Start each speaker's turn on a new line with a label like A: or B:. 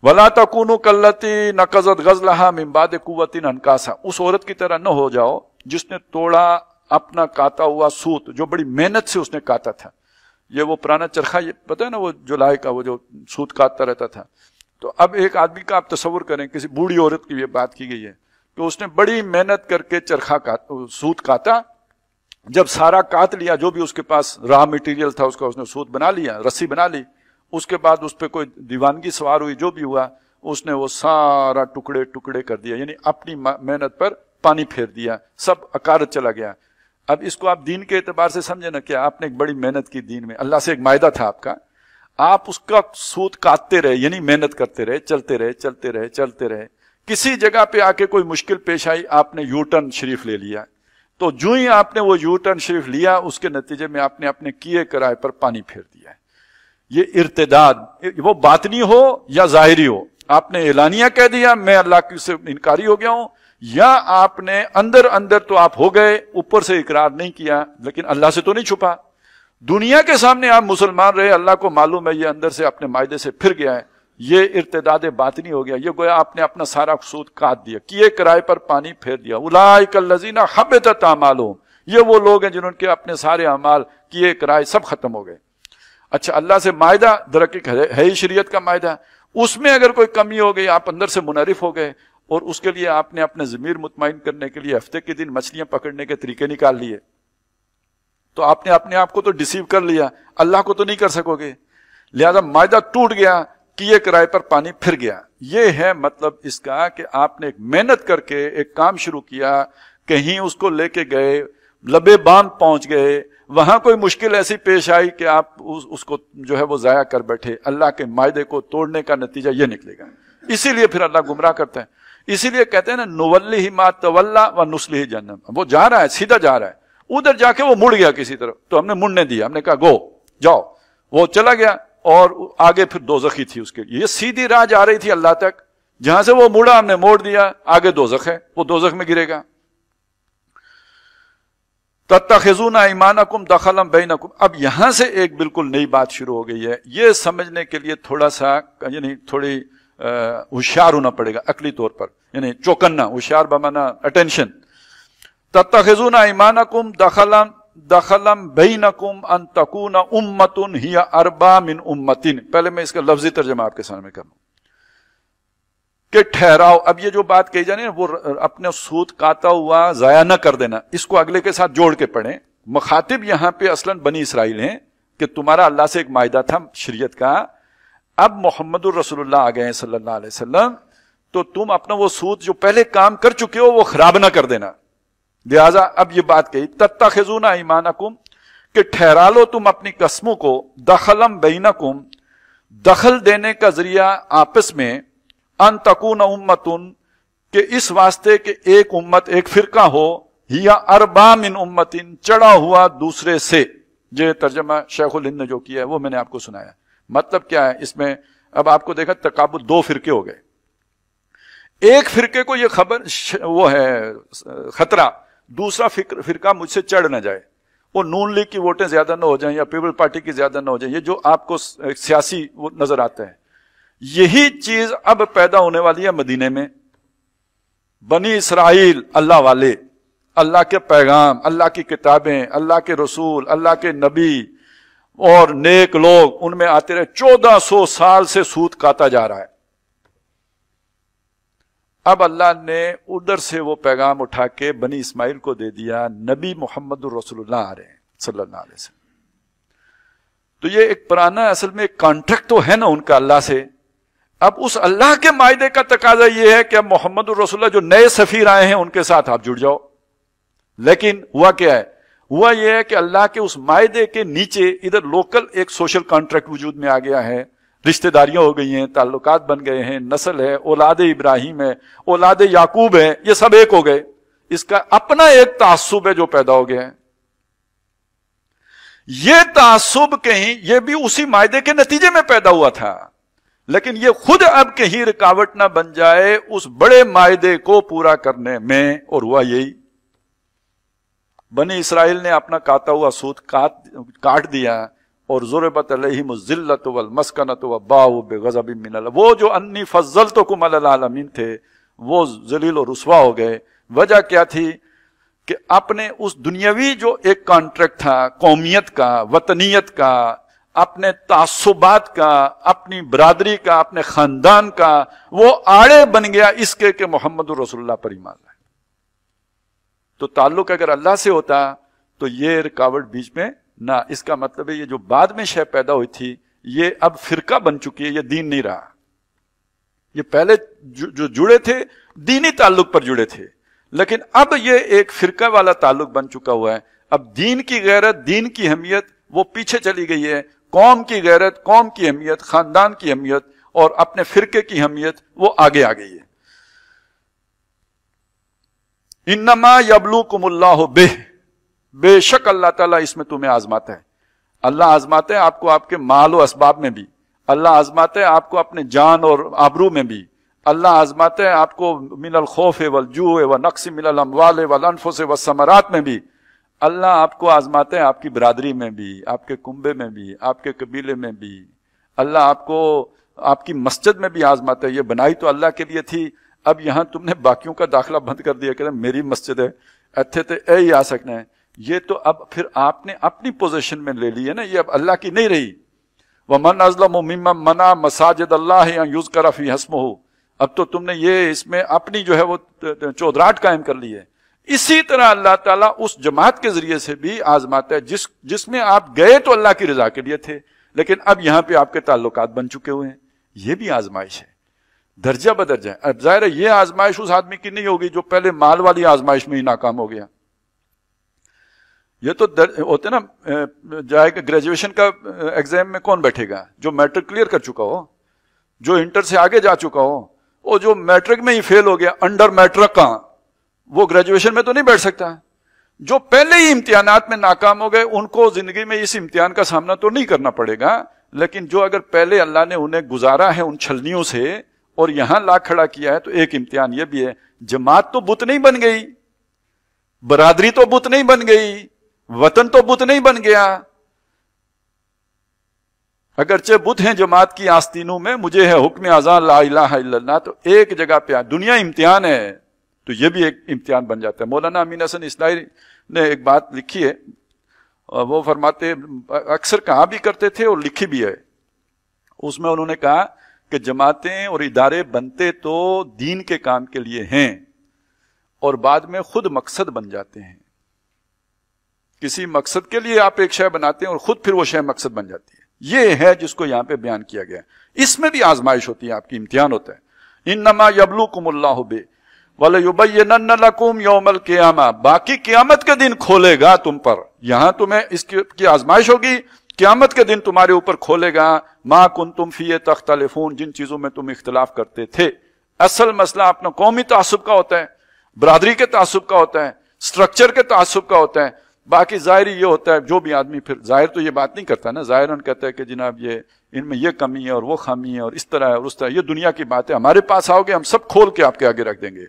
A: वला तकूनु कल्लती नक़ज़त ग़ज़लहा मिन बाद क़ुव्वतिन अनकासा, उस औरत की तरह न हो जाओ जिसने तोड़ा अपना काता हुआ सूत, जो बड़ी मेहनत से उसने काता था। ये वो पुराना चरखा, ये पता है ना, वो जुलाई का वो जो सूत काटता रहता था। तो अब एक आदमी का आप तसव्वुर करें, किसी बूढ़ी औरत की ये बात की गई है कि उसने बड़ी मेहनत करके सूत काता। जब सारा काट लिया, जो भी उसके पास रॉ मटेरियल था उसका उसने सूत बना लिया, रस्सी बना ली, उसके बाद उस पर कोई दीवानगी सवार हुई, जो भी हुआ उसने वो सारा टुकड़े टुकड़े कर दिया, यानी अपनी मेहनत पर पानी फेर दिया, सब अकारत चला गया। अब इसको आप दीन के एतबार से समझे ना, क्या आपने एक बड़ी मेहनत की दीन में, अल्लाह से एक मायदा था आपका, आप उसका सूत काटते रहे, यानी मेहनत करते रहे, चलते रहे चलते रहे चलते रहे, किसी जगह पे आके कोई मुश्किल पेश आई, आपने यू टर्न शरीफ ले लिया। तो जो ही आपने वो यू टर्न शरीफ लिया, उसके नतीजे में आपने अपने किए कराए पर पानी फेर दिया है। ये इर्तिदाद, वो बातनी हो या जाहिरी हो, आपने एलानिया कह दिया मैं अल्लाह से इनकारी हो गया हूं, या आपने अंदर अंदर तो आप हो गए, ऊपर से इकरार नहीं किया, लेकिन अल्लाह से तो नहीं छुपा। दुनिया के सामने आप मुसलमान रहे, अल्लाह को मालूम है ये अंदर से अपने मायदे से फिर गया है, ये इर्तिदाद बातनी हो गया। ये गोया आपने अपना सारा सूद काट दिया, किए किराए पर पानी फेर दिया। उलाइकल्लज़ीना हबितत अमालुहुम, ये वो लोग हैं जिन्होंने अपने सारे अमाल किए किराए सब खत्म हो गए। अच्छा, अल्लाह से मायदा दरअकीक है ही शरीयत का मायदा, उसमें अगर कोई कमी हो गई, आप अंदर से मुनरिफ हो गए, और उसके लिए आपने अपने ज़मीर मुतमईन करने के लिए हफ्ते के दिन मछलियां पकड़ने के तरीके निकाल लिए, तो आपने अपने आप को तो डिसीव कर लिया, अल्लाह को तो नहीं कर सकोगे। लिहाजा मायदा टूट गया, किए किराए पर पानी फिर गया। ये है मतलब इसका कि आपने एक मेहनत करके एक काम शुरू किया, कहीं उसको लेके गए, लबे बांध पहुंच गए, वहां कोई मुश्किल ऐसी पेश आई कि आप उसको जो है वो जाया कर बैठे। अल्लाह के मायदे को तोड़ने का नतीजा ये निकलेगा। इसीलिए फिर अल्लाह गुमराह करता है। इसीलिए कहते हैं ना, नुवल्लिही मा तवल्ला व नुस्लिही जहन्नम। वो जा रहा है, सीधा जा रहा है, उधर जाके वो मुड़ गया किसी तरफ, तो हमने मुड़ने दिया, हमने कहा गो जाओ, वो चला गया और आगे फिर दोज़खी थी उसके लिए। ये सीधी राह जा रही थी अल्लाह तक, जहां से वो मुड़ा हमने मोड़ दिया, आगे दोज़ख है, वो दोज़ख में गिरेगा। तत्तखिज़ूना ऐमानकुम दखलन बैनकुम। अब यहां से एक बिल्कुल नई बात शुरू हो गई है। ये समझने के लिए थोड़ा सा यानी थोड़ी होशियार होना पड़ेगा अकली तौर पर, यानी चौकन्ना, होशियार बमाना अटेंशन। तत्तखिज़ूना ऐमानकुम दखलन बैनकुम अन तकूना उम्मतुन हिया अरबा मिन उम्मतिन। पहले मैं इसका लफ्जी तर्जुमा आपके सामने कर लूं कि ठहराओ। अब ये जो बात कही जानी है, वो अपने सूद काता हुआ जाया न कर देना, इसको अगले के साथ जोड़ के पढ़ें। मुखातिब यहां पे असलन बनी इसराइल हैं कि तुम्हारा अल्लाह से एक मायदा था शरीयत का, अब मोहम्मदुर रसूलुल्लाह आ गए हैं सल्लल्लाहु अलैहि वसल्लम, तो तुम अपना वो सूद जो पहले काम कर चुके हो वो खराब ना कर देना। लिहाजा अब ये बात कही, तत्तखिज़ूना ईमानकुम, कि ठहरा लो तुम अपनी कस्मों को, दखलम बैनकुम, दखल देने का जरिया आपस में, अन तकूना उम्मतुन, कि इस वास्ते कि एक उम्मत, एक फिरका हो, हिया अरबा मिन उम्मतिन, चढ़ा हुआ दूसरे से। ये तर्जमा शेखुल हिंद ने जो किया है वो मैंने आपको सुनाया। मतलब क्या है इसमें, अब आपको देखा तकाबुल, दो फिरके हो गए। एक फिरके को ये खबर वो है खतरा, दूसरा फिरका मुझसे चढ़ ना जाए, वो नून लीग की वोटें ज्यादा ना हो जाएं या पीपल पार्टी की ज्यादा ना हो जाए, ये जो आपको सियासी वो नजर आता है, यही चीज अब पैदा होने वाली है मदीने में। बनी इसराइल अल्लाह वाले, अल्लाह के पैगाम, अल्लाह की किताबें, अल्लाह के रसूल, अल्लाह के नबी और नेक लोग उनमें आते रहे। 1400 साल से सूद काटा जा रहा है। अब अल्लाह ने उधर से वो पैगाम उठा के बनी इस्माइल को दे दिया, नबी मोहम्मदुर रसूलुल्लाह आ रहे हैं सल्लल्लाहु अलैहि वसल्लम। तो ये एक पुराना असल में एक कॉन्ट्रैक्ट तो है ना उनका अल्लाह से। अब उस अल्लाह के मायदे का तकाजा ये है कि अब मोहम्मदुर रसूलुल्लाह जो नए सफीर आए हैं उनके साथ आप जुड़ जाओ। लेकिन हुआ क्या है, हुआ यह है कि अल्लाह के उस मायदे के नीचे इधर लोकल एक सोशल कॉन्ट्रैक्ट वजूद में आ गया है, रिश्तेदारियां हो गई हैं, ताल्लुकात बन गए हैं, नस्ल है, औलाद इब्राहिम है, औलाद याकूब है, ये सब एक हो गए। इसका अपना एक तासुब है जो पैदा हो गया है। ये तासुब कहीं ये भी उसी मायदे के नतीजे में पैदा हुआ था, लेकिन ये खुद अब कहीं रुकावट ना बन जाए उस बड़े मायदे को पूरा करने में। और हुआ यही, बनी इसराइल ने अपना काटा हुआ सूद काट दिया اور ضربت علیہم الذلۃ والمسکنۃ وباؤوا بغضب من اللہ، وہ جو انی فضلتکم علی العالمین تھے وہ ذلیل و رسوا ہو گئے۔ وجہ کیا تھی کہ اپنے اس دنیاوی جو ایک کانٹریکٹ تھا قومیت کا، وطنیت کا، اپنے تعصبات کا، اپنی برادری کا، اپنے خاندان کا، وہ آڑے بن گیا اس کے کہ محمد رسول اللہ پر ایمان لائے۔ تو تعلق اگر اللہ سے ہوتا تو یہ رکاوٹ بیچ میں نہ، اس کا مطلب ہے یہ جو بعد میں شے پیدا ہوئی تھی یہ اب فرقہ بن چکی ہے، یہ دین نہیں رہا۔ یہ پہلے جو جڑے تھے دینی تعلق پر جڑے تھے، لیکن اب یہ ایک فرقہ والا تعلق بن چکا ہوا ہے۔ اب دین کی غیرت، دین کی اہمیت وہ پیچھے چلی گئی ہے، قوم کی غیرت، قوم کی اہمیت، خاندان کی اہمیت اور اپنے فرقے کی اہمیت وہ آگے آ گئی ہے۔ انما یبلوکم اللہ بہ، بے شک اللہ تعالیٰ اس میں تمہیں آزماتا ہے۔ اللہ آزماتا ہے آپ کو آپ کے مال و اسباب میں بھی، اللہ آزماتا ہے آپ کو اپنے جان اور آبرو میں بھی، اللہ آزماتا ہے آپ کو من الخوف والجوع ونقص من الاموال والانفس والثمرات میں بھی، اللہ آپ کو آزماتا ہے آپ کی برادری میں بھی، آپ کے کنبے میں بھی، آپ کے قبیلے میں بھی، اللہ آپ کو آپ کی مسجد میں بھی آزماتا ہے۔ یہ بنائی تو اللہ کے لیے تھی، اب یہاں تم نے باقیوں کا داخلہ بند کر دیا کہ میری مسجد ہے، اتھے تے اے ہی آ سکنا ہے۔ یہ تو اب پھر آپ نے اپنی پوزیشن میں لے لی ہے نا، یہ اب اللہ کی نہیں رہی۔ وَمَنْ أَظْلَمُ مِمَّنْ مَنَعَ مَسَاجِدَ اللَّهِ أَنْ يُذْكَرَ فِيهِ اسْمُهُ، اب تو تم نے یہ اس میں اپنی جو ہے وہ چودراہٹ قائم کر لی ہے۔ اسی طرح اللہ تعالیٰ اس جماعت کے ذریعے سے بھی آزماتا ہے جس میں آپ گئے تو اللہ کی رضا کے لیے تھے، لیکن اب یہاں پہ آپ کے تعلقات بن چکے ہوئے ہیں۔ یہ بھی آزمائش ہے، درجہ بدرجہ۔ اب ظاہر ہے یہ آزمائش اس آدمی کی نہیں ہوگی جو پہلے مال والی آزمائش میں ہی ناکام ہو گیا۔ یہ تو ہوتے نا، جائے کہ گریجویشن کا ایگزام میں کون بیٹھے گا؟ جو میٹرک کلیئر کر چکا ہو، جو انٹر سے آگے جا چکا ہو، اور جو میٹرک میں ہی فیل ہو گیا، انڈر میٹرک کا، وہ گریجویشن میں تو نہیں بیٹھ سکتا۔ جو پہلے ہی امتحانات میں ناکام ہو گئے ان کو زندگی میں اس امتحان کا سامنا تو نہیں کرنا پڑے گا، لیکن جو اگر پہلے اللہ نے انہیں گزارا ہے ان چھلنیوں سے اور یہاں لا کھڑا کیا ہے، تو ایک امتحان یہ بھی ہے، جماعت تو بت نہیں بن گئی، برادری تو بت نہیں بن گئی، وطن تو بت نہیں بن گیا۔ اگرچہ بت ہیں جماعت کی آستینوں میں، مجھے ہے حکم اذان لا الہ الا اللہ، تو ایک جگہ پہ دنیا امتحان ہے تو یہ بھی ایک امتحان بن جاتا ہے۔ مولانا امین حسن اصلاحی نے ایک بات لکھی ہے، وہ فرماتے اکثر کہا بھی کرتے تھے اور لکھی بھی ہے، اس میں انہوں نے کہا کہ جماعتیں اور ادارے بنتے تو دین کے کام کے لیے ہیں اور بعد میں خود مقصد بن جاتے ہیں۔ کسی مقصد کے لیے آپ ایک شے بناتے ہیں اور خود پھر وہ شے مقصد بن جاتی ہے۔ یہ ہے جس کو یہاں پہ بیان کیا گیا ہے۔ اس میں بھی آزمائش ہوتی ہے، آپ کی امتحان ہوتا ہے۔ انما یبلوکم اللہ بہ وَلَيُبَيِّنَنَّ لَكُمْ يَوْمَ الْقِيَامَةِ، باقی قیامت کے دن کھولے گا تم پر، یہاں تمہیں اس کی آزمائش ہوگی، قیامت کے دن تمہارے اوپر کھولے گا ما کنتم فیہ تختلفون، جن چیزوں میں تم اختلاف کرتے تھے۔ اصل مسئلہ اپنا قومی تعصب کا ہوتا ہے، برادری کے تعصب کا ہوتا ہے، سٹرکچر کے تعصب کا ہوتا ہے، باقی ظاہری یہ ہوتا ہے جو بھی آدمی پھر ظاہر تو یہ بات نہیں کرتا نا، ظاہراً کہتا ہے کہ جناب یہ ان میں یہ کمی ہے اور وہ خامی ہے اور اس طرح ہے اور اس طرح، یہ دنیا کی بات ہے، ہمارے پاس آؤ گے ہم سب کھول کے آپ کے آگے رکھ دیں گے۔